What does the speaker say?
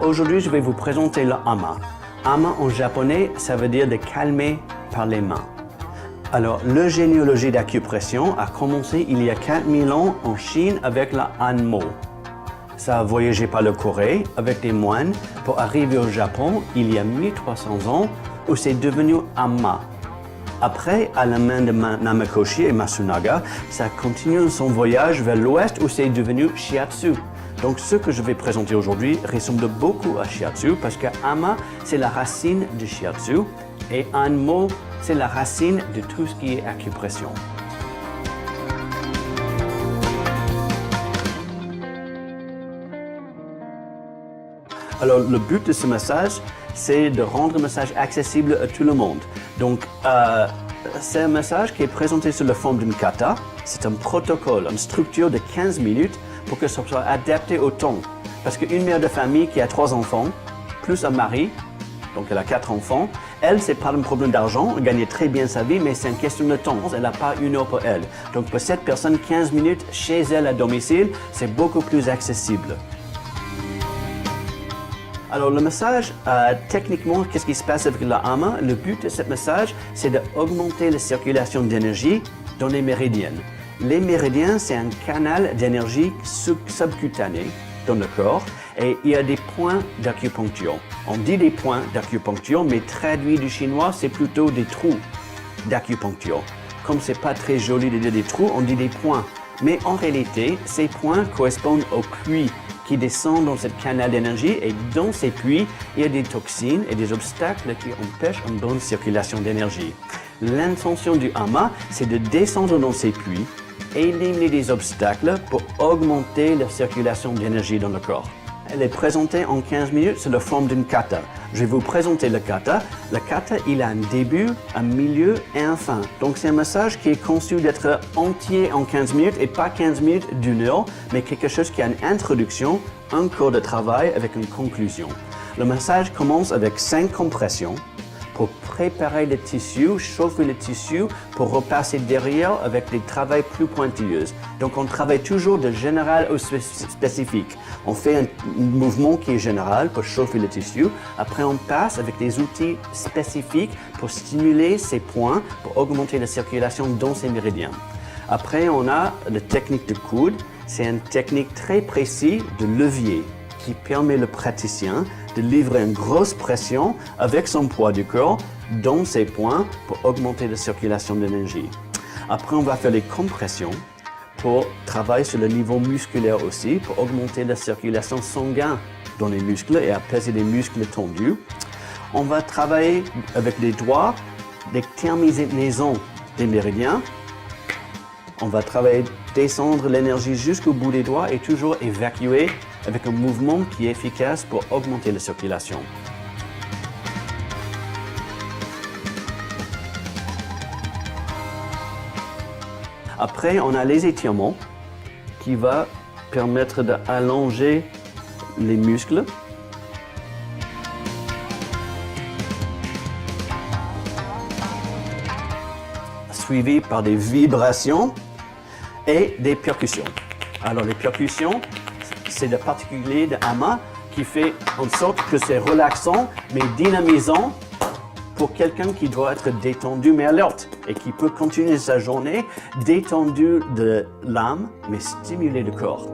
Aujourd'hui, je vais vous présenter le hama. Hama en japonais, ça veut dire de calmer par les mains. Alors, la généalogie d'acupression a commencé il y a 4000 ans en Chine avec la Hanmo. Ça a voyagé par le Corée avec des moines pour arriver au Japon il y a 1300 ans où c'est devenu hama. Après, à la main de Namakoshi et Masunaga, ça continue son voyage vers l'ouest où c'est devenu shiatsu. Donc ce que je vais présenter aujourd'hui ressemble beaucoup à shiatsu parce que hama, c'est la racine de shiatsu et hanmo, c'est la racine de tout ce qui est acupression. Alors le but de ce massage, c'est de rendre le massage accessible à tout le monde. Donc c'est un massage qui est présenté sous la forme d'une kata. C'est un protocole, une structure de 15 minutes pour que ça soit adapté au temps. Parce qu'une mère de famille qui a 3 enfants, plus un mari, donc elle a 4 enfants, elle, c'est pas un problème d'argent, elle gagne très bien sa vie, mais c'est une question de temps. Elle n'a pas 1 heure pour elle. Donc pour cette personne, 15 minutes chez elle à domicile, c'est beaucoup plus accessible. Alors le massage, techniquement, qu'est-ce qui se passe avec le hama? Le but de ce massage, c'est d'augmenter la circulation d'énergie dans les méridiennes. Les méridiens, c'est un canal d'énergie subcutané dans le corps et il y a des points d'acupuncture. On dit des points d'acupuncture, mais traduit du chinois, c'est plutôt des trous d'acupuncture. Comme c'est pas très joli de dire des trous, on dit des points. Mais en réalité, ces points correspondent aux puits qui descendent dans ce canal d'énergie et dans ces puits, il y a des toxines et des obstacles qui empêchent une bonne circulation d'énergie. L'intention du hama, c'est de descendre dans ces puits, éliminer des obstacles pour augmenter la circulation d'énergie dans le corps. Elle est présentée en 15 minutes sous la forme d'une kata. Je vais vous présenter le kata. Le kata, il a un début, un milieu et un fin. Donc c'est un massage qui est conçu d'être entier en 15 minutes et pas 15 minutes d'1 heure, mais quelque chose qui a une introduction, un cours de travail avec une conclusion. Le massage commence avec 5 compressions pour préparer le tissu, chauffer le tissu pour repasser derrière avec des travaux plus pointilleux. Donc on travaille toujours de général au spécifique. On fait un mouvement qui est général pour chauffer le tissu. Après on passe avec des outils spécifiques pour stimuler ces points, pour augmenter la circulation dans ces méridiens. Après on a la technique de coude. C'est une technique très précise de levier qui permet le praticien de livrer une grosse pression avec son poids du corps dans ces points pour augmenter la circulation d'énergie. Après, on va faire les compressions pour travailler sur le niveau musculaire aussi, pour augmenter la circulation sanguine dans les muscles et apaiser les muscles tendus. On va travailler avec les doigts, les terminaisons des méridiens. On va travailler, descendre l'énergie jusqu'au bout des doigts et toujours évacuer avec un mouvement qui est efficace pour augmenter la circulation. Après, on a les étirements qui vont permettre d'allonger les muscles. Suivi par des vibrations et des percussions. Alors les percussions, c'est le particulier de hama qui fait en sorte que c'est relaxant mais dynamisant pour quelqu'un qui doit être détendu mais alerte et qui peut continuer sa journée détendu de l'âme mais stimuler le corps.